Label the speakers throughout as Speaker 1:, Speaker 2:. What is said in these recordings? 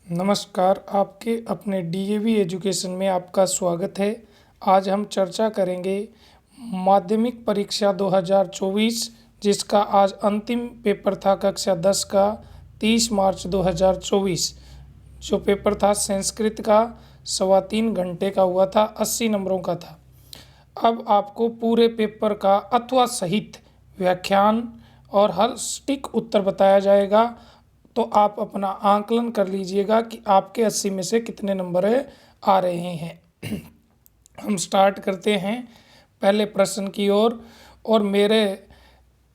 Speaker 1: नमस्कार, आपके अपने डीएवी एजुकेशन में आपका स्वागत है। आज हम चर्चा करेंगे माध्यमिक परीक्षा 2024, जिसका आज अंतिम पेपर था कक्षा 10 का 30 मार्च 2024। जो पेपर था संस्कृत का 3.25 घंटे का हुआ था, 80 नंबरों का था। अब आपको पूरे पेपर का अथवा सहित व्याख्यान और हर सटीक उत्तर बताया जाएगा, तो आप अपना आकलन कर लीजिएगा कि आपके 80 में से कितने नंबर आ रहे हैं। हम स्टार्ट करते हैं पहले प्रश्न की ओर। और मेरे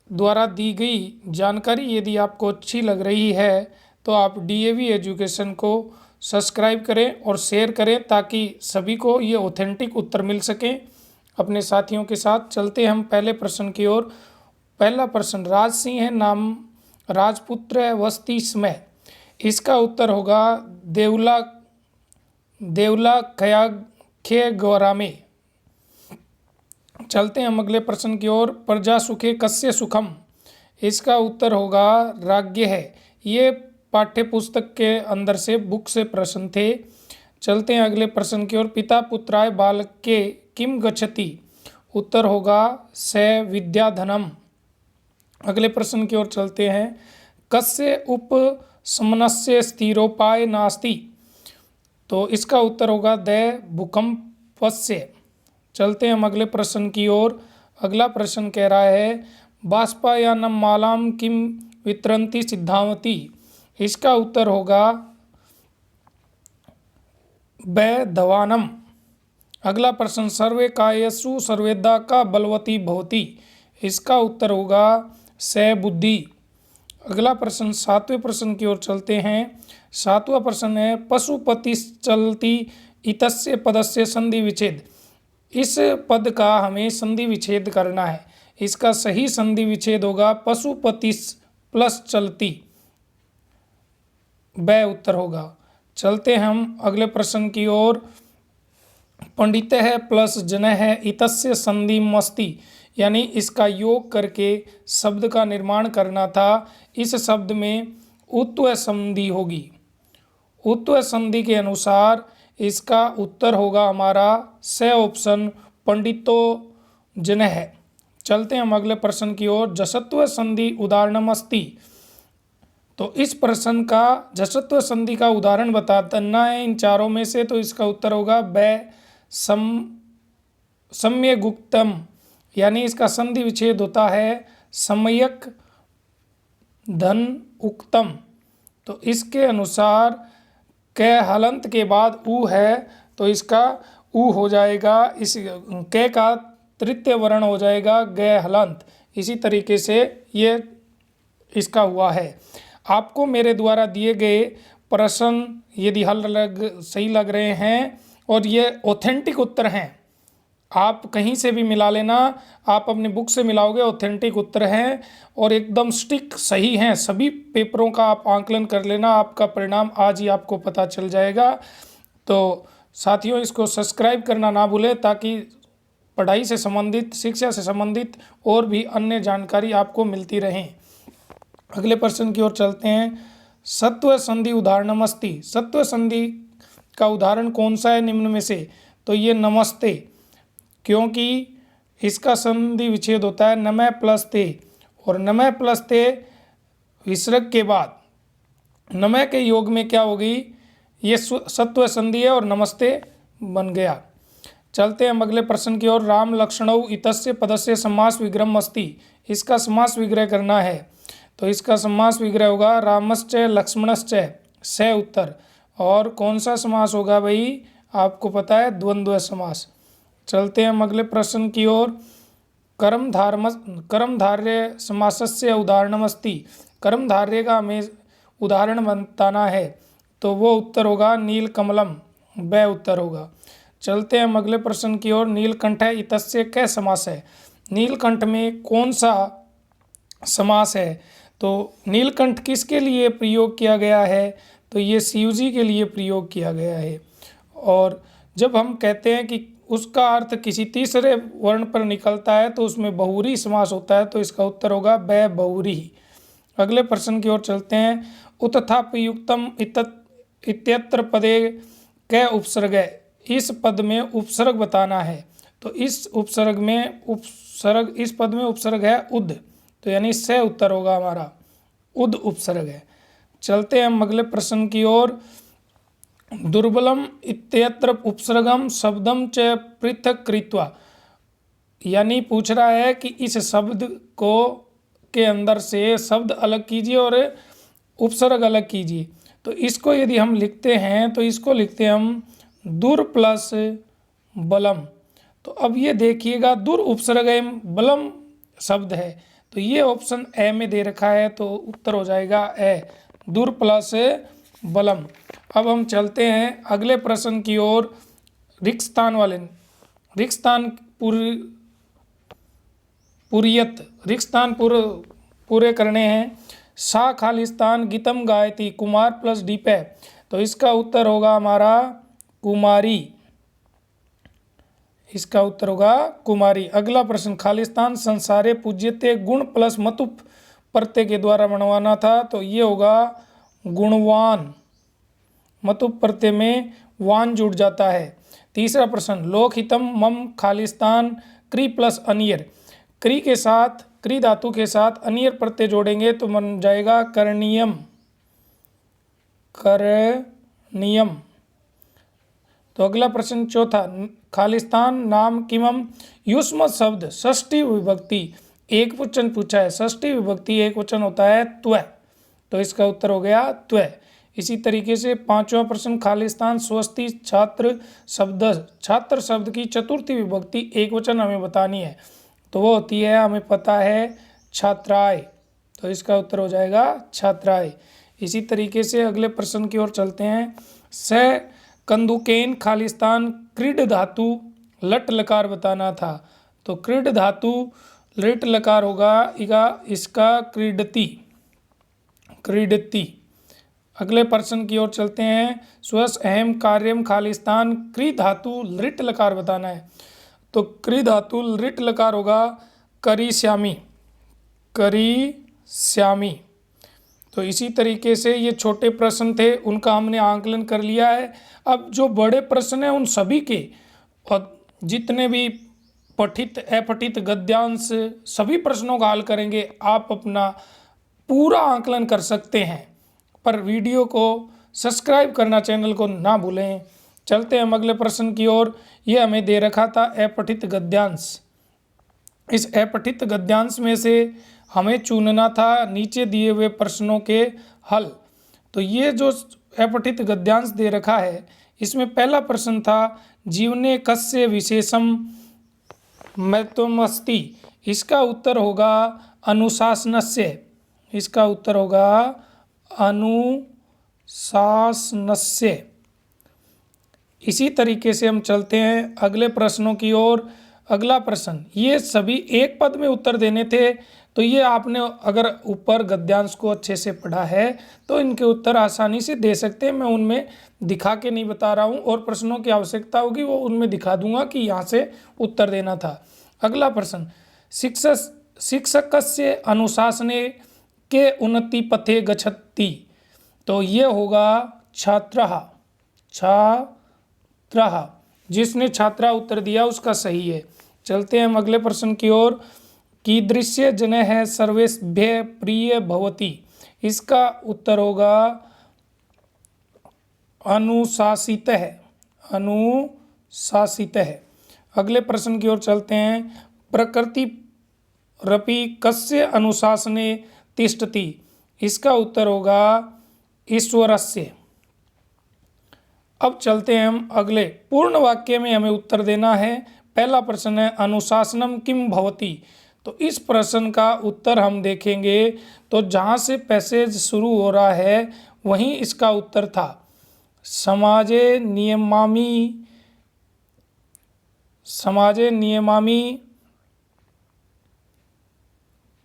Speaker 1: द्वारा दी गई जानकारी यदि आपको अच्छी लग रही है तो आप डीएवी एजुकेशन को सब्सक्राइब करें और शेयर करें, ताकि सभी को ये ऑथेंटिक उत्तर मिल सकें अपने साथियों के साथ। चलते हम पहले प्रश्न की ओर। पहला प्रश्न, राज सिंह है नाम, राजपुत्र है, वस्ती समय। इसका उत्तर होगा देवला देवला खया गौरा में। चलते हैं हम अगले प्रश्न की ओर। प्रजा सुखे कस्य सुखम। इसका उत्तर होगा राज्ञ है। ये पाठ्य पुस्तक के अंदर से बुक से प्रश्न थे। चलते हैं अगले प्रश्न की ओर। पिता पुत्राय बालके किम गच्छति। उत्तर होगा स विद्याधनम। अगले प्रश्न की ओर चलते हैं। कस्य उपशमनस्य स्थिरोपाय नास्ति। तो इसका उत्तर होगा द भूकंपस्य। चलते हैं हम अगले प्रश्न की ओर। अगला प्रश्न कह रहा है बाष्पायानम मालाम किम वितरन्ति सिद्धावती। इसका उत्तर होगा ब धवानम। अगला प्रश्न, सर्वे कायसु सर्वेदा का बलवती भवति। इसका उत्तर होगा स बुद्धि। अगला प्रश्न, सातवें प्रश्न की ओर चलते हैं। सातवां प्रश्न है पशुपति चलती इतस्य पदस्य संधि विच्छेद। इस पद का हमें संधि विच्छेद करना है। इसका सही संधि विच्छेद होगा पशुपति प्लस चलती, ब उत्तर होगा। चलते हम अगले प्रश्न की ओर। पंडित है प्लस जन है इतस्य संधि मस्ति, यानी इसका योग करके शब्द का निर्माण करना था। इस शब्द में उत्व संधि होगी। उत्व संधि के अनुसार इसका उत्तर होगा हमारा स ऑप्शन पंडितो जन है। चलते हम अगले प्रश्न की ओर। जसत्व संधि उदाहरणमस्ति। तो इस प्रश्न का जसत्व संधि का उदाहरण बताना है इन चारों में से, तो इसका उत्तर होगा ब सम्यगुक्तम, यानी इसका संधि विच्छेद होता है सम्यक धन उक्तम। तो इसके अनुसार क हलंत के बाद उ है, तो इसका उ हो जाएगा। इस क का तृतीय वर्ण हो जाएगा ग हलंत। इसी तरीके से ये इसका हुआ है। आपको मेरे द्वारा दिए गए प्रश्न यदि सही लग रहे हैं और ये ऑथेंटिक उत्तर हैं, आप कहीं से भी मिला लेना, आप अपने बुक से मिलाओगे, ऑथेंटिक उत्तर हैं और एकदम स्टिक सही हैं। सभी पेपरों का आप आंकलन कर लेना, आपका परिणाम आज ही आपको पता चल जाएगा। तो साथियों, इसको सब्सक्राइब करना ना भूलें, ताकि पढ़ाई से संबंधित, शिक्षा से संबंधित और भी अन्य जानकारी आपको मिलती रहें। अगले प्रश्न की ओर चलते हैं। सत्व संधि उदाहरणमस्ति। सत्व संधि का उदाहरण कौन सा है निम्न में से। तो ये नमस्ते, क्योंकि इसका संधि विच्छेद होता है नमः प्लस ते, और नमः प्लस ते विसर्ग के बाद नमः के योग में क्या होगी, ये सत्व संधि है और नमस्ते बन गया। चलते हैं अगले प्रश्न की ओर। राम लक्ष्मणौ इतस्य पदस्य समास विग्रहम अस्ति। इसका समास विग्रह करना है, तो इसका समास विग्रह होगा रामश्च लक्ष्मणश्च, स उत्तर। और कौन सा समास होगा भाई, आपको पता है, द्वंद्व समास। चलते हैं हम अगले प्रश्न की ओर। कर्मधारय समासस्य उदाहरणमस्ति। कर्मधारय का हमें उदाहरण बताना है, तो वो उत्तर होगा नीलकमलम, ब उत्तर होगा। चलते हैं हम अगले प्रश्न की ओर। नीलकंठ इतस्य क समास है। नीलकंठ में कौन सा समास है। तो नीलकंठ किसके लिए प्रयोग किया गया है, तो ये शिव जी के लिए प्रयोग किया गया है। और जब हम कहते हैं कि उसका अर्थ किसी तीसरे वर्ण पर निकलता है, तो उसमें बहुरी समास होता है, तो इसका उत्तर होगा ब बहुरी। अगले प्रश्न की ओर चलते हैं। उत्थापयुक्तम इत्यत्र पदे कै उपसर्ग है, इस पद में उपसर्ग बताना है। तो इस उपसर्ग में इस पद में उपसर्ग है उद, तो यानी से उत्तर होगा हमारा, उद उपसर्ग है। चलते हैं हम अगले प्रश्न की ओर। दुर्बलम इत्यत्र उपसर्गम शब्दम च पृथक कृत्वा, यानी पूछ रहा है कि इस शब्द को के अंदर से शब्द अलग कीजिए और उपसर्ग अलग कीजिए। तो इसको यदि हम लिखते हैं तो इसको लिखते हैं हम दुर प्लस बलम। तो अब ये देखिएगा, दुर उपसर्ग है, बलम शब्द है, तो ये ऑप्शन ए में दे रखा है, तो उत्तर हो जाएगा ए, दुर प्लस बलम। अब हम चलते हैं अगले प्रश्न की ओर। रिक्तस्थान वाले, रिक्तस्थान रिक्तस्थान पूरे करने हैं। सा खालिस्तान गीतम गायती, कुमार प्लस डीपे, तो इसका उत्तर होगा हमारा कुमारी, इसका उत्तर होगा कुमारी। अगला प्रश्न, खालिस्तान संसारे पूज्यते गुण प्लस मतुप प्रत्यय के द्वारा बनवाना था, तो ये होगा गुणवान, मतुप प्रत्यय में वान जुड़ जाता है। तीसरा प्रश्न, लोकहितम मम खालिस्तान क्री प्लस अनियर, क्री के साथ, क्री धातु के साथ अनियर प्रत्यय जोड़ेंगे तो बन जाएगा करणीयम, करणीयम। तो अगला प्रश्न चौथा, खालिस्तान नाम किमम युष्म शब्द षष्ठी विभक्ति एक वचन पूछा है, षष्ठी विभक्ति एक वचन होता है त्व, तो इसका उत्तर हो गया त्व। इसी तरीके से पांचवा प्रश्न, खालिस्तान स्वस्ति छात्र शब्द की चतुर्थी विभक्ति एक वचन हमें बतानी है, तो वो होती है, हमें पता है, छात्राय, तो इसका उत्तर हो जाएगा छात्राय। इसी तरीके से अगले प्रश्न की ओर चलते हैं। स कंदुकेन खालिस्तान क्रीड धातु लट लकार बताना था, तो क्रीड धातु लिट लकार होगा इसका क्रीडती, क्रीडती। अगले प्रश्न की ओर चलते हैं। स्वस अहम कार्यम खालिस्तान क्री धातु लिट लकार बताना है, तो क्री धातु लिट लकार होगा करी श्यामी, करी श्यामी। तो इसी तरीके से ये छोटे प्रश्न थे, उनका हमने आंकलन कर लिया है। अब जो बड़े प्रश्न हैं उन सभी के और जितने भी पठित अपठित गद्यांश सभी प्रश्नों का हल करेंगे। आप अपना पूरा आंकलन कर सकते हैं, पर वीडियो को सब्सक्राइब करना चैनल को ना भूलें। चलते हैं हम अगले प्रश्न की ओर। ये हमें दे रखा था अपठित गद्यांश, इस अपठित गद्यांश में से हमें चुनना था नीचे दिए हुए प्रश्नों के हल। तो ये जो अपठित गद्यांश दे रखा है, इसमें पहला प्रश्न था जीवने कस्य विशेषम महत्वमस्ति, इसका उत्तर होगा अनुशासनस्य, इसका उत्तर होगा अनुशासनस्य। इसी तरीके से हम चलते हैं अगले प्रश्नों की ओर। अगला प्रश्न, ये सभी एक पद में उत्तर देने थे, तो ये आपने अगर ऊपर गद्यांश को अच्छे से पढ़ा है तो इनके उत्तर आसानी से दे सकते हैं। मैं उनमें दिखा के नहीं बता रहा हूँ, और प्रश्नों की आवश्यकता होगी वो उनमें दिखा दूंगा कि यहाँ से उत्तर देना था। अगला प्रश्न, शिक्षकस्य अनुशासने के उन्नति पथे गच्छति, तो ये होगा छात्रः, छात्रः, जिसने छात्रा उत्तर दिया उसका सही है। चलते हैं हम अगले प्रश्न की ओर। कीदृश्य जनः सर्वेभ्यः प्रिय भवति, इसका उत्तर होगा अनुशासितः, अनुशासितः। अगले प्रश्न की ओर चलते हैं। प्रकृति रपि कस्य अनुशासने तिष्ठति, इसका उत्तर होगा ईश्वरस्य। अब चलते हैं हम अगले, पूर्ण वाक्य में हमें उत्तर देना है। पहला प्रश्न है अनुशासनम किम भवति, तो इस प्रश्न का उत्तर हम देखेंगे तो जहाँ से पैसेज शुरू हो रहा है वहीं इसका उत्तर था। समाजे नियमामि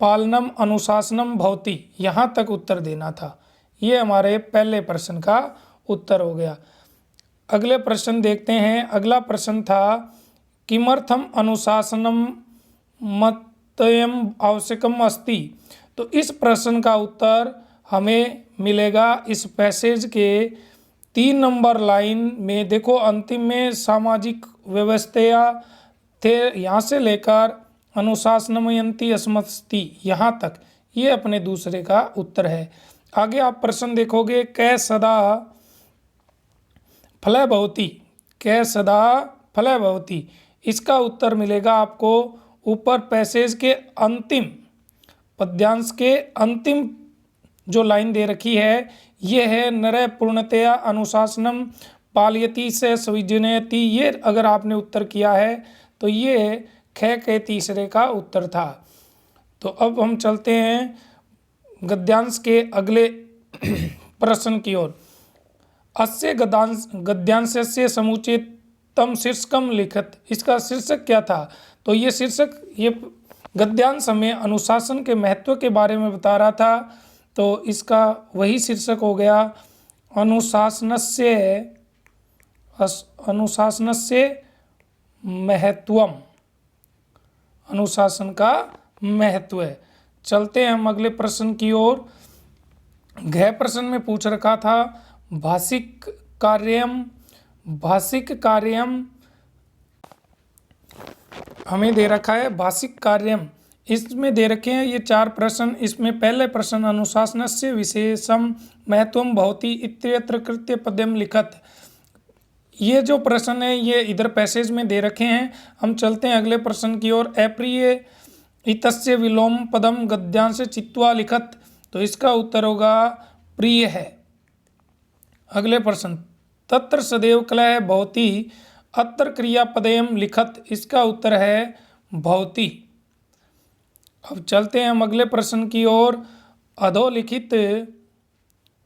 Speaker 1: पालनम अनुशासनम भवति, यहाँ तक उत्तर देना था। ये हमारे पहले प्रश्न का उत्तर हो गया। अगले प्रश्न देखते हैं। अगला प्रश्न था किमर्थम अनुशासनम मत्यम आवश्यकम अस्ति, तो इस प्रश्न का उत्तर हमें मिलेगा इस पैसेज के 3 नंबर लाइन में देखो, अंतिम में सामाजिक व्यवस्था थे, यहाँ से लेकर अनुशासनमयंती अस्मस्ति यहाँ तक, ये अपने दूसरे का उत्तर है। आगे आप प्रश्न देखोगे, कै सदा फलय भवति, कै सदा फलय भवति, इसका उत्तर मिलेगा आपको ऊपर पैसेज के अंतिम पद्यांश के अंतिम जो लाइन दे रखी है, ये है नरय पूर्णतया अनुशासनम पालयति से सविजनयति। ये अगर आपने उत्तर किया है तो ये ख के तीसरे का उत्तर था। तो अब हम चलते हैं गद्यांश के अगले प्रश्न की ओर। अस्य गद्यांशस्य समुचितम शीर्षकम लिखत, इसका शीर्षक क्या था? तो ये शीर्षक, ये गद्यांश हमें अनुशासन के महत्व के बारे में बता रहा था, तो इसका वही शीर्षक हो गया अनुशासनस्य महत्वम, अनुशासन का महत्व है। चलते हैं हम अगले प्रश्न की ओर। घ प्रश्न में पूछ रखा था भाषिक कार्यम, भाषिक कार्यम हमें दे रखा है भाषिक कार्यम, इसमें दे रखे हैं ये 4 प्रश्न। इसमें पहले प्रश्न अनुशासनस्य विशेषम महत्वम भवति इत्यत्र कृत्य पद्यम लिखत, ये जो प्रश्न है ये इधर पैसेज में दे रखे हैं। हम चलते हैं अगले प्रश्न की ओर। अप्रिय इतस्य विलोम पदम गद्यांश चित्वा लिखत, तो इसका उत्तर होगा प्रिय है। अगले प्रश्न, तत्र सदैव क्लय भवति अत्र क्रियापदयम लिखत, इसका उत्तर है भवति। अब चलते हैं हम अगले प्रश्न की ओर। अधोलिखित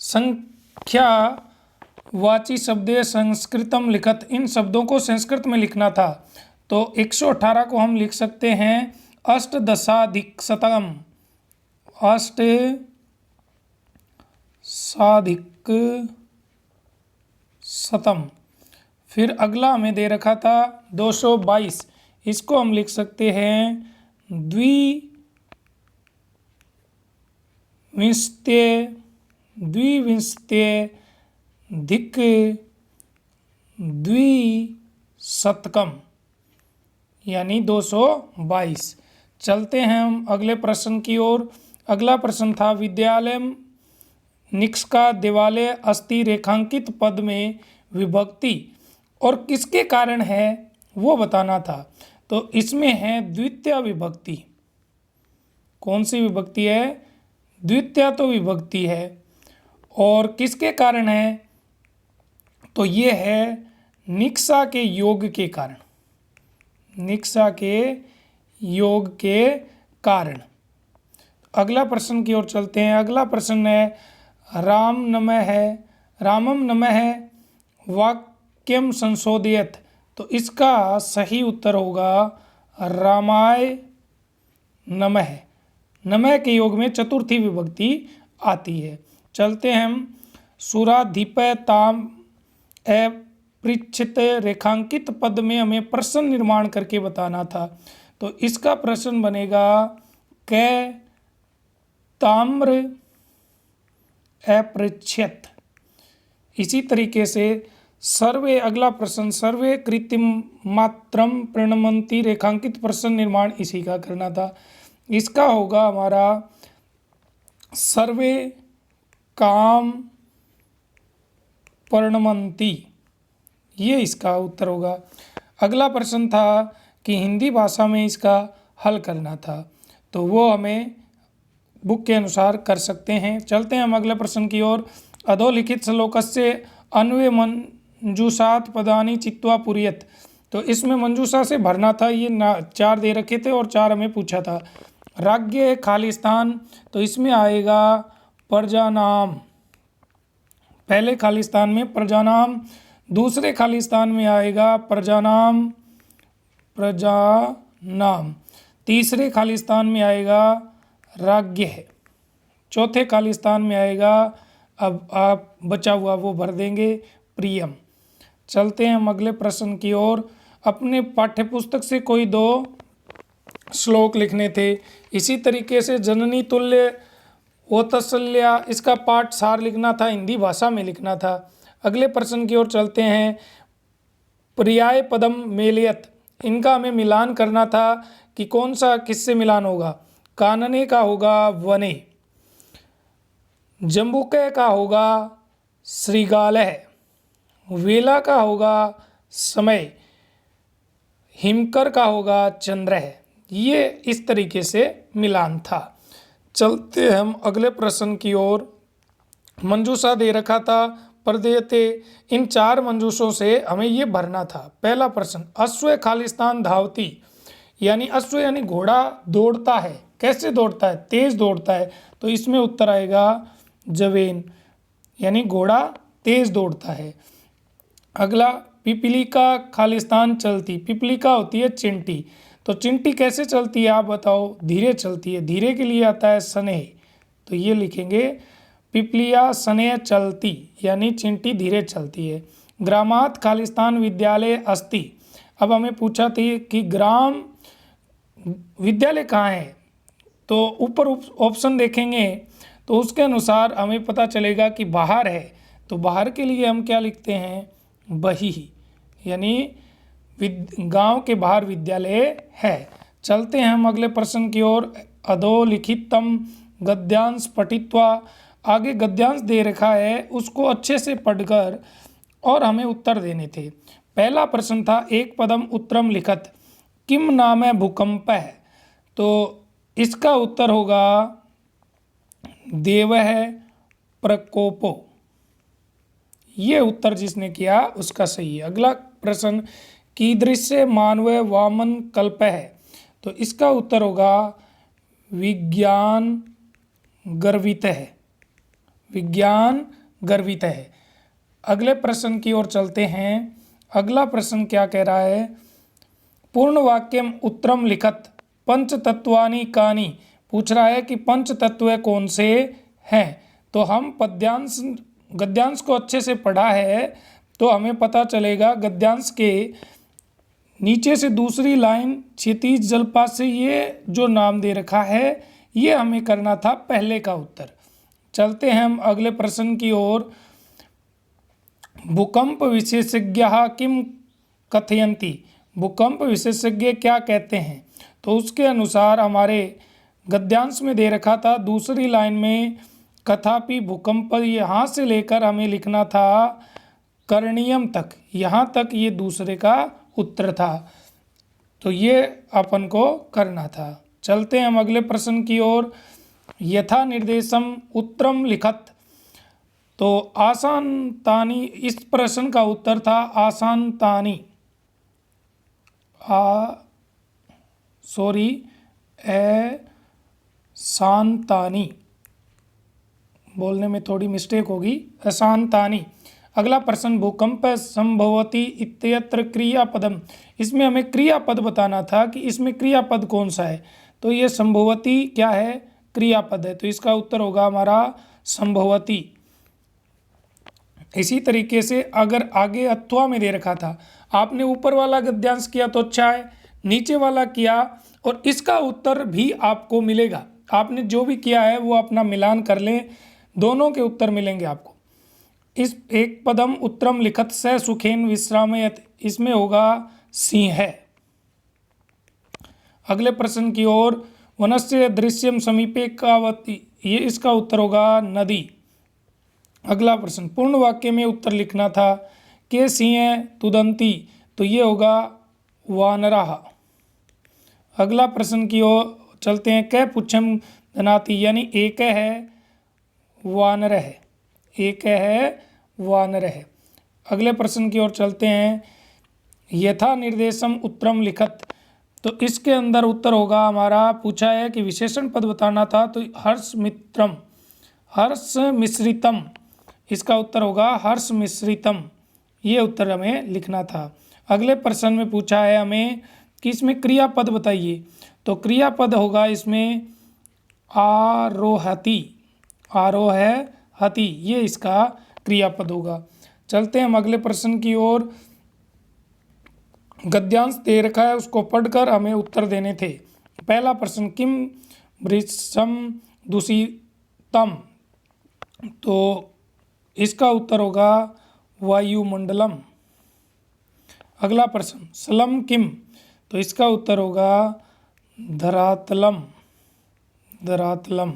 Speaker 1: संख्या वाची शब्दे संस्कृतम लिखत, इन शब्दों को संस्कृत में लिखना था, तो 118 को हम लिख सकते हैं अष्टदशाधिकशतम, अष्टसाधिकशतम। फिर अगला हमें दे रखा था 222, इसको हम लिख सकते हैं द्विविंशत्यधिक द्विशतकम, यानी 222। चलते हैं हम अगले प्रश्न की ओर। अगला प्रश्न था विद्यालय निष्का देवालय अस्ति रेखांकित पद में विभक्ति और किसके कारण है वो बताना था। तो इसमें है द्वितीय विभक्ति। कौन सी विभक्ति है? द्वितीय तो विभक्ति है। और किसके कारण है? तो ये है निष्का के योग के कारण, निष्का के योग के कारण। अगला प्रश्न की ओर चलते हैं। अगला प्रश्न है रामम नमः वाक्यम संशोधयत, तो इसका सही उत्तर होगा रामाय नमः। नमः के योग में चतुर्थी विभक्ति आती है। चलते हैं हम सुराधिपताम अपृच्छित रेखांकित पद में हमें प्रश्न निर्माण करके बताना था, तो इसका प्रश्न बनेगा कै ताम्र अपृच्छ्यत। इसी तरीके से सर्वे, अगला प्रश्न सर्वे कृत्रिम मात्रम प्रणमंती रेखांकित प्रश्न निर्माण इसी का करना था। इसका होगा हमारा सर्वे काम प्रणमंती, ये इसका उत्तर होगा। अगला प्रश्न था कि हिंदी भाषा में इसका हल करना था, तो वो हमें बुक के अनुसार कर सकते हैं। चलते हैं हम अगले प्रश्न की ओर। अधोलिखित श्लोकस्य अन्वय मंजूषात पदानि चित्वा पुरियत, तो इसमें मंजूषा से भरना था। ये 4 दे रखे थे और 4 हमें पूछा था। राज्य खालिस्तान, तो इसमें आएगा प्रजानाम, पहले खालिस्तान में प्रजानाम, दूसरे खालिस्तान में आएगा प्रजानाम, तीसरे खालिस्तान में आएगा राज्य है, चौथे खालिस्तान में आएगा, अब आप बचा हुआ वो भर देंगे प्रियम। चलते हैं हम अगले प्रश्न की ओर। अपने पाठ्यपुस्तक से कोई 2 श्लोक लिखने थे। इसी तरीके से जननी तुल्य ओतसल्या, इसका पाठ सार लिखना था, हिंदी भाषा में लिखना था। अगले प्रश्न की ओर चलते हैं। पर्याय पदम मेलयत, इनका हमें मिलान करना था कि कौन सा किससे मिलान होगा। कानने का होगा वने, जम्बुके का होगा श्रीगालः, वेला का होगा समय, हिमकर का होगा चंद्रः। ये इस तरीके से मिलान था। चलते हम अगले प्रश्न की ओर। मंजूषा दे रखा था प्रदेयते, इन 4 मंजूषों से हमें ये भरना था। पहला प्रश्न, अश्व खालिस्तान धावती, यानी अश्व यानी घोड़ा दौड़ता है। कैसे दौड़ता है? तेज दौड़ता है। तो इसमें उत्तर आएगा जवेन, यानी घोड़ा तेज दौड़ता है। अगला, पिपलिका खालिस्तान चलती, पिपलिका होती है चिंटी। तो चिंटी कैसे चलती है आप बताओ? धीरे चलती है। धीरे के लिए आता है स्नेह, तो ये लिखेंगे पिपलिया स्नेह चलती, यानी चिंटी धीरे चलती है। ग्रामात खालिस्तान विद्यालय अस्ति, अब हमें पूछा थी कि ग्राम विद्यालय कहाँ है, तो ऊपर ऑप्शन देखेंगे तो उसके अनुसार हमें पता चलेगा कि बाहर है। तो बाहर के लिए हम क्या लिखते हैं? बही, यानी गांव के बाहर विद्यालय है। चलते हैं हम अगले प्रश्न की ओर। अधोलिखितम गद्यांश पठित्वा, आगे गद्यांश दे रखा है, उसको अच्छे से पढ़कर और हमें उत्तर देने थे। पहला प्रश्न था एक पदम उत्तरम लिखत, किम नाम है भूकंप है। तो इसका उत्तर होगा देव है प्रकोपो। ये उत्तर जिसने किया उसका सही है। अगला प्रश्न, कीदृश्य मानव वामन कल्प है। तो इसका उत्तर होगा विज्ञान गर्वित है, विज्ञान गर्वित है। अगले प्रश्न की ओर चलते हैं। अगला प्रश्न क्या कह रहा है? पूर्ण वाक्यम उत्तरम लिखत पंच तत्वानि कानि, पूछ रहा है कि पंच तत्व कौन से हैं। तो हम पद्यांश गद्यांश को अच्छे से पढ़ा है तो हमें पता चलेगा गद्यांश के नीचे से दूसरी लाइन क्षितिज जलपात से ये जो नाम दे रखा है ये हमें करना था पहले का उत्तर। चलते हैं हम अगले प्रश्न की ओर। भूकंप विशेषज्ञः किम कथयन्ति, भूकंप विशेषज्ञ क्या कहते हैं। तो उसके अनुसार हमारे गद्यांश में दे रखा था दूसरी लाइन में कथापि भूकंप, यहाँ से लेकर हमें लिखना था करणीयम तक, यहाँ तक ये दूसरे का उत्तर था। तो ये अपन को करना था। चलते हैं हम अगले प्रश्न की ओर। यथा निर्देशम उत्तरम लिखत, तो आसान तानी, इस प्रश्न का उत्तर था आसान तानी, शांतानी, बोलने में थोड़ी मिस्टेक होगी, अशांतानी। अगला प्रश्न, भूकंप संभवती इत्यत्र क्रियापदम, इसमें हमें क्रियापद बताना था कि इसमें क्रियापद कौन सा है। तो ये संभवती क्या है? क्रियापद है। तो इसका उत्तर होगा हमारा संभवती। इसी तरीके से अगर आगे अथवा में दे रखा था, आपने ऊपर वाला गद्यांश किया तो अच्छा है, नीचे वाला किया और इसका उत्तर भी आपको मिलेगा। आपने जो भी किया है वो अपना मिलान कर लें, दोनों के उत्तर मिलेंगे आपको। इस एक पदम उत्तरम लिखत स सुखेन विश्रामयत, इसमें होगा सिंह है। अगले प्रश्न की ओर, वनस्य दृश्यम समीपे कावती, ये इसका उत्तर होगा नदी। अगला प्रश्न, पूर्ण वाक्य में उत्तर लिखना था के सिंह तुदंती, तो ये होगा वानराह। अगला प्रश्न की ओर चलते हैं। कै पुच्छम धनाति, यानी एक है वानर है, एक है वानर है। अगले प्रश्न की ओर चलते हैं। यथा निर्देशम उत्तरम लिखत, तो इसके अंदर उत्तर होगा हमारा, पूछा है कि विशेषण पद बताना था, तो हर्ष मित्रम, हर्ष मिश्रितम, इसका उत्तर होगा हर्ष मिश्रितम। ये उत्तर हमें लिखना था। अगले प्रश्न में पूछा है हमें कि इसमें क्रियापद बताइए, तो क्रियापद होगा इसमें आरोहति, आरोहति, ये इसका क्रियापद होगा। चलते हैं हम अगले प्रश्न की ओर। गद्यांश दे रखा है, उसको पढ़कर हमें उत्तर देने थे। पहला प्रश्न, किम वृक्षम तम, तो इसका उत्तर होगा वायुमंडलम। अगला प्रश्न, सलम किम, तो इसका उत्तर होगा धरातलम, धरातलम।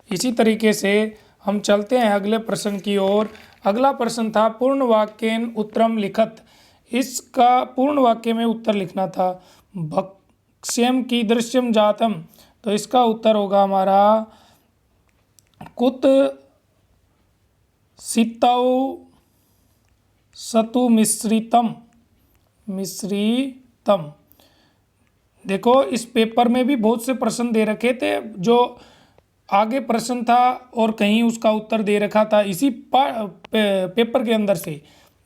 Speaker 1: इसी तरीके से हम चलते हैं अगले प्रश्न की ओर। अगला प्रश्न था पूर्ण वाक्येन उत्तरम लिखत। इसका पूर्ण वाक्य में उत्तर लिखना था। भक्ष्यम कीदृश्यम जातम, तो इसका उत्तर होगा हमारा कुत सितौ सतु मिश्रितम, मिश्रितम। देखो इस पेपर में भी बहुत से प्रश्न दे रखे थे, जो आगे प्रश्न था और कहीं उसका उत्तर दे रखा था इसी पेपर के अंदर से।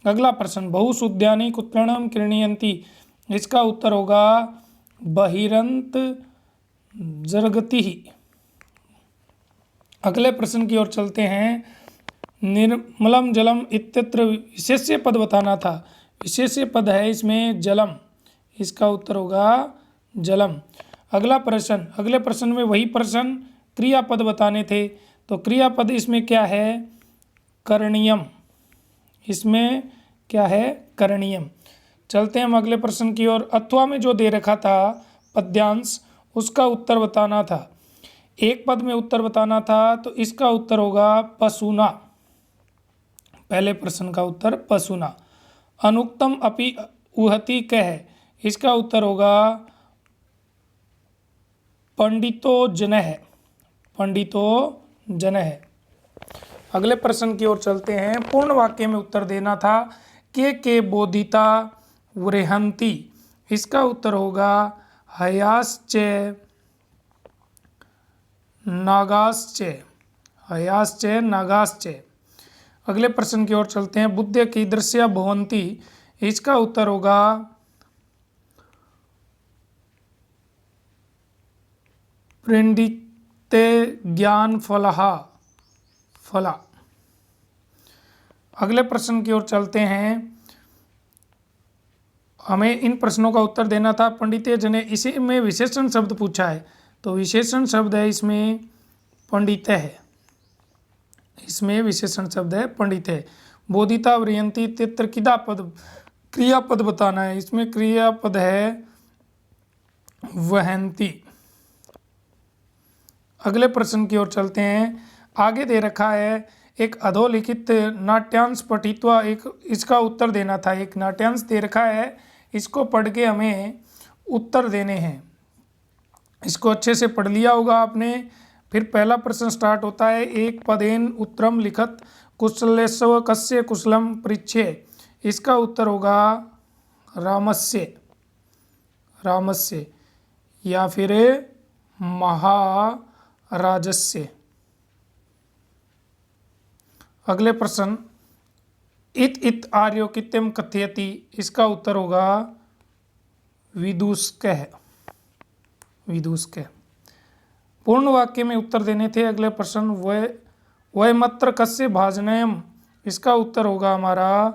Speaker 1: अगला प्रश्न, बहुशुद्धानि कुत्रणम क्रीणयन्ति, इसका उत्तर होगा बहिरंत जरगति। अगले प्रश्न की ओर चलते हैं। निर्मलम जलम इत्यत्र विशेष्य पद बताना था। विशेष्य पद है इसमें जलम, इसका उत्तर होगा जलम। अगला प्रश्न, अगले प्रश्न में वही प्रश्न क्रियापद बताने थे, तो क्रियापद इसमें क्या है, करणीयम। इसमें क्या है, करणीयम। चलते हैं हम अगले प्रश्न की ओर। अथवा में जो दे रखा था पद्यांश, उसका उत्तर बताना था। एक पद में उत्तर बताना था, तो इसका उत्तर होगा पशुना। पहले प्रश्न का उत्तर पशुना। अनुक्तम अपि उहति कह, इसका उत्तर होगा पंडितो जनः, पंडितो जनः। अगले प्रश्न की ओर चलते हैं। पूर्ण वाक्य में उत्तर देना था। के बोधिता वृहंती, इसका उत्तर होगा हयाश्च नागाश्च, हयाश्च नागाश्च। अगले प्रश्न की ओर चलते हैं। बुद्ध कीदृश्या भवन्ति, इसका उत्तर होगा प्रेण्डिते ज्ञान फलः, फला। अगले प्रश्न की ओर चलते हैं। हमें इन प्रश्नों का उत्तर देना था। पंडिते जने, इसी में विशेषण शब्द पूछा है, तो विशेषण शब्द है इसमें पंडित है, इसमें विशेषण शब्द है पंडित है। बोधिता व्रियंती तित्र किदा पद, क्रियापद बताना है। इसमें क्रियापद है वहंती। अगले प्रश्न की ओर चलते हैं। आगे दे रखा है एक अधोलिखित नाट्यांश पठित्वा, एक इसका उत्तर देना था। एक नाट्यांश दे रखा है, इसको पढ़ के हमें उत्तर देने हैं। इसको अच्छे से पढ़ लिया होगा आपने। फिर पहला प्रश्न स्टार्ट होता है। एक पदेन उत्तरम लिखत कुशलेश्व कस्य कुशलम पृच्छे, इसका उत्तर होगा रामस्य, रामस्य या फिर महाराजस्य। अगले प्रश्न, इत आर्योकित्यम कथयति, इसका उत्तर होगा विदूषकः, विदूषकः। पूर्ण वाक्य में उत्तर देने थे। अगले प्रश्न, वह मत्र कस्य भाजनयम, इसका उत्तर होगा हमारा,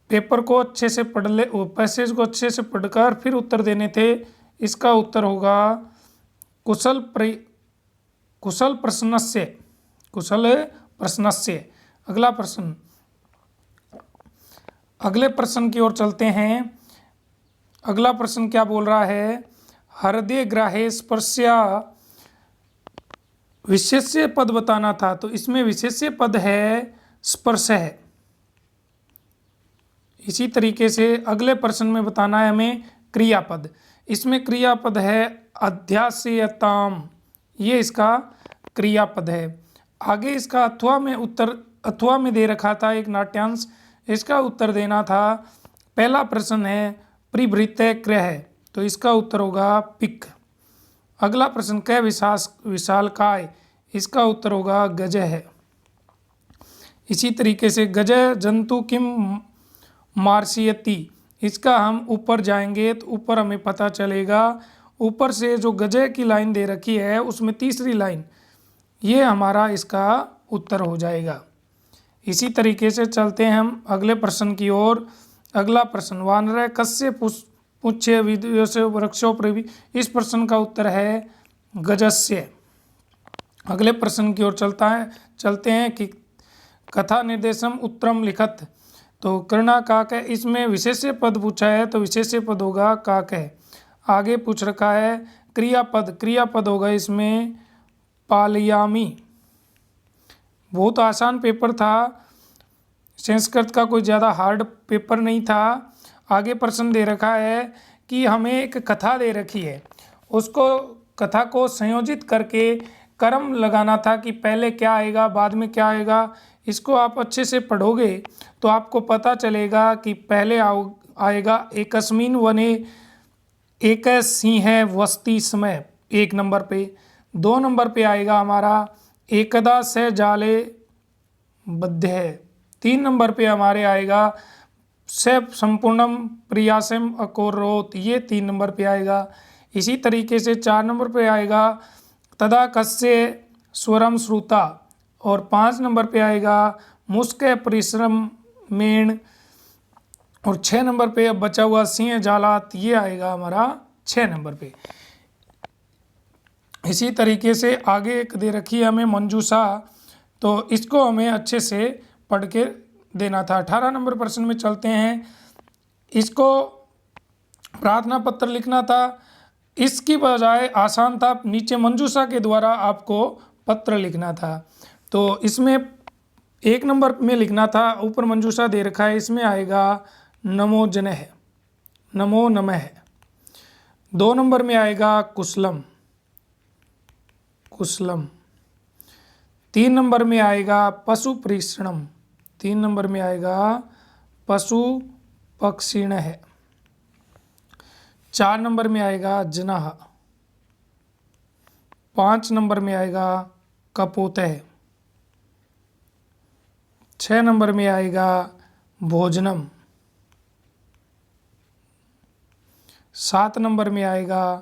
Speaker 1: पेपर को अच्छे से पढ़ ले, पैसेज को अच्छे से पढ़कर फिर उत्तर देने थे। इसका उत्तर होगा कुशल प्रश्नस्य, कुशल प्रश्नस्य। अगला प्रश्न, अगले प्रश्न की ओर चलते हैं। अगला प्रश्न क्या बोल रहा है, हृदय ग्राहे स्पर्श्या, विशेष्य पद बताना था, तो इसमें विशेष्य पद है स्पर्श है। इसी तरीके से अगले प्रश्न में बताना है हमें क्रियापद। इसमें क्रियापद है अध्यास्यताम, ये इसका क्रियापद है। आगे इसका अथवा में उत्तर, अथवा में दे रखा था एक नाट्यांश, इसका उत्तर देना था। पहला प्रश्न है परिभृत्य क्रय है, तो इसका उत्तर होगा पिक। अगला प्रश्न कै विशालकाय, इसका उत्तर होगा गज है। इसी तरीके से गज जंतु किम मार्शयति, इसका हम ऊपर जाएंगे तो ऊपर हमें पता चलेगा। ऊपर से जो गजय की लाइन दे रखी है उसमें तीसरी लाइन, ये हमारा इसका उत्तर हो जाएगा। इसी तरीके से चलते हैं हम अगले प्रश्न की ओर। अगला प्रश्न, वानर कस्य पुच्छे विद्युष वृक्षोपरि, इस प्रश्न का उत्तर है गजस्य। अगले प्रश्न की ओर चलते हैं कि कथा निर्देशम उत्तरम लिखत। तो करना काक है, इसमें विशेष्य पद पूछा है तो विशेष्य पद होगा काक है। आगे पूछ रखा है क्रियापद होगा इसमें पालयामी। बहुत आसान पेपर था, संस्कृत का कोई ज़्यादा हार्ड पेपर नहीं था। आगे प्रश्न दे रखा है कि हमें एक कथा दे रखी है, उसको कथा को संयोजित करके क्रम लगाना था कि पहले क्या आएगा बाद में क्या आएगा। इसको आप अच्छे से पढ़ोगे तो आपको पता चलेगा कि पहले आएगा एकस्मिन् वने एक सिंह वसति समय, 1 नंबर पे। 2 नंबर पे आएगा हमारा एकदा स जाले बद्ध है। 3 नंबर पे हमारे आएगा स संपूर्णम प्रयासम अकोरोत, ये 3 नंबर पे आएगा। इसी तरीके से 4 नंबर पे आएगा तदा कस्य स्वरम श्रुता, और 5 नंबर पे आएगा मुस्के परिश्रम मेण, और 6 नंबर पे अब बचा हुआ सिंह जालात, ये आएगा हमारा 6 नंबर पे। इसी तरीके से आगे एक दे रखी है हमें मंजूषा, तो इसको हमें अच्छे से पढ़ के देना था। 18 नंबर प्रश्न में चलते हैं। इसको प्रार्थना पत्र लिखना था, इसकी बजाय आसान था, नीचे मंजूषा के द्वारा आपको पत्र लिखना था। तो इसमें 1 नंबर में लिखना था, ऊपर मंजूषा दे रखा है, इसमें आएगा नमो जनः, नमो नमः। 2 नंबर में आएगा कुशलम, कुशलम। 3 नंबर में आएगा पशु प्रीषणम, 3 नंबर में आएगा पशु पक्षिणः। 4 नंबर में आएगा जनाः। 5 नंबर में आएगा कपोतः। 6 नंबर में आएगा भोजनम। 7 नंबर में आएगा,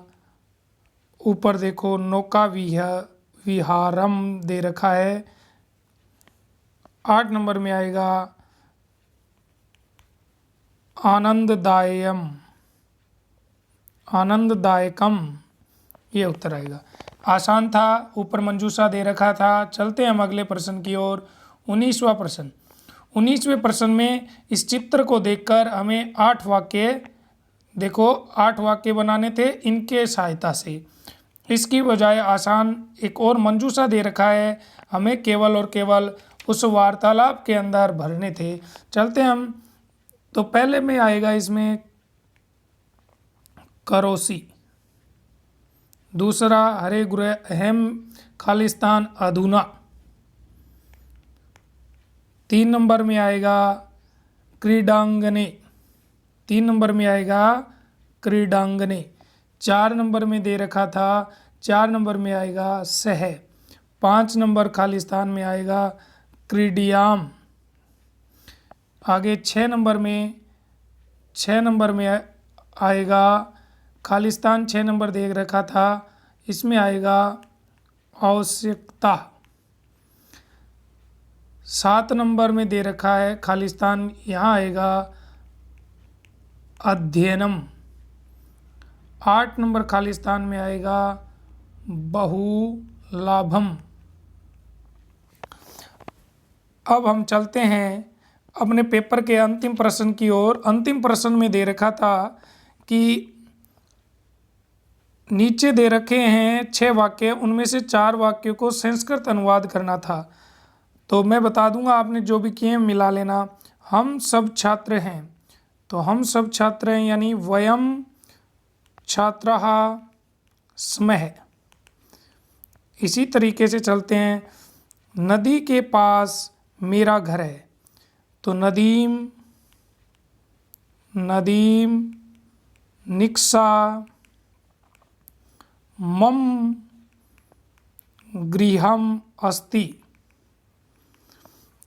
Speaker 1: ऊपर देखो नौका विहारम दे रखा है। 8 नंबर में आएगा आनंददायम, आनंददायकम, ये उत्तर आएगा। आसान था, ऊपर मंजूषा दे रखा था। चलते हैं हम अगले प्रश्न की ओर। 19वां प्रश्न। 19वें प्रश्न में इस चित्र को देखकर हमें 8 वाक्य, देखो 8 वाक्य बनाने थे इनके सहायता से। इसकी बजाय आसान एक और मंजूषा दे रखा है, हमें केवल और केवल उस वार्तालाप के अंदर भरने थे। चलते हम, तो पहले में आएगा इसमें करोसी, दूसरा हरे गुरे अहम खालिस्तान अधूना। 3 नंबर में आएगा क्रीडांगने, 3 नंबर में आएगा क्रीडांगने। 4 नंबर में दे रखा था, 4 नंबर में आएगा सह। 5 नंबर खालिस्तान में आएगा क्रीडियाम। आगे 6 नंबर में आएगा खालिस्तान, 6 नंबर दे रखा था, इसमें आएगा आवश्यकता। 7 नंबर में दे रखा है खालिस्तान, यहाँ आएगा अध्ययनम। 8 नंबर खालिस्तान में आएगा बहुलाभम। अब हम चलते हैं अपने पेपर के अंतिम प्रश्न की ओर। अंतिम प्रश्न में दे रखा था कि नीचे दे रखे हैं 6 वाक्य, उनमें से 4 वाक्यों को संस्कृत अनुवाद करना था। तो मैं बता दूंगा, आपने जो भी किए मिला लेना। हम सब छात्र हैं, तो हम सब छात्र हैं यानी वयम छात्राः स्मः। इसी तरीके से चलते हैं, नदी के पास मेरा घर है, तो नदीम निक्सा मम गृहम अस्ति।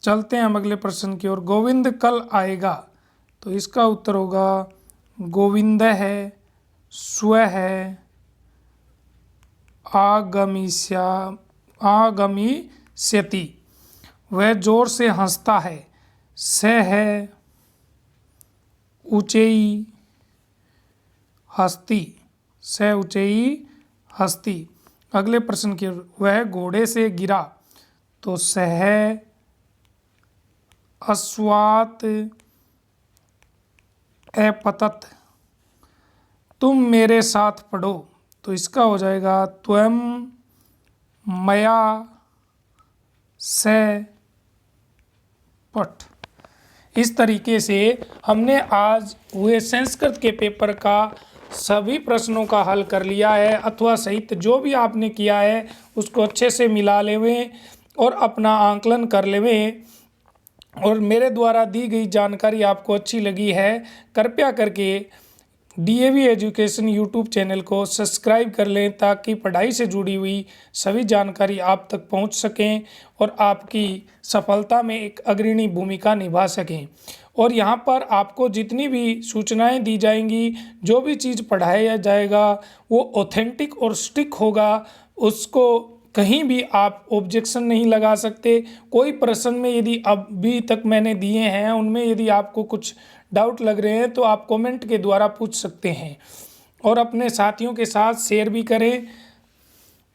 Speaker 1: चलते हैं हम अगले प्रश्न की ओर। गोविंद कल आएगा, तो इसका उत्तर होगा गोविंद है, स्व है, आगमिष्यति। वह जोर से हंसता है, स है ऊंचई हस्ती, स ऊंचई हस्ती। अगले प्रश्न की वह घोड़े से गिरा तो सह अश्वात अपतत। तुम मेरे साथ पढ़ो तो इसका हो जाएगा त्वं मया सह पठ। इस तरीके से हमने आज हुए संस्कृत के पेपर का सभी प्रश्नों का हल कर लिया है, अथवा सहित जो भी आपने किया है उसको अच्छे से मिला लेवें और अपना आंकलन कर लेवें। और मेरे द्वारा दी गई जानकारी आपको अच्छी लगी है, कृपया करके DAV एजुकेशन यूट्यूब चैनल को सब्सक्राइब कर लें ताकि पढ़ाई से जुड़ी हुई सभी जानकारी आप तक पहुंच सकें और आपकी सफलता में एक अग्रणी भूमिका निभा सकें। और यहां पर आपको जितनी भी सूचनाएं दी जाएंगी, जो भी चीज़ पढ़ाया जाएगा वो ऑथेंटिक और स्टिक होगा, उसको कहीं भी आप ऑब्जेक्शन नहीं लगा सकते। कोई प्रश्न में यदि अभी तक मैंने दिए हैं उनमें यदि आपको कुछ डाउट लग रहे हैं तो आप कमेंट के द्वारा पूछ सकते हैं और अपने साथियों के साथ शेयर भी करें।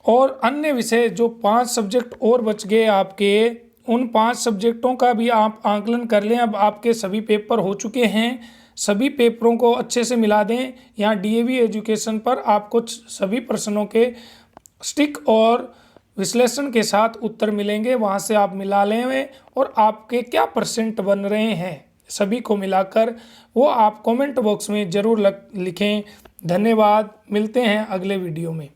Speaker 1: और अन्य विषय जो 5 सब्जेक्ट और बच गए आपके, उन 5 सब्जेक्टों का भी आप आंकलन कर लें। अब आपके सभी पेपर हो चुके हैं, सभी पेपरों को अच्छे से मिला दें। यहाँ DAV एजुकेशन पर आपको सभी प्रश्नों के स्टिक और विश्लेषण के साथ उत्तर मिलेंगे, वहाँ से आप मिला लें और आपके क्या परसेंट बन रहे हैं सभी को मिलाकर वो आप कमेंट बॉक्स में ज़रूर लिखें। धन्यवाद, मिलते हैं अगले वीडियो में।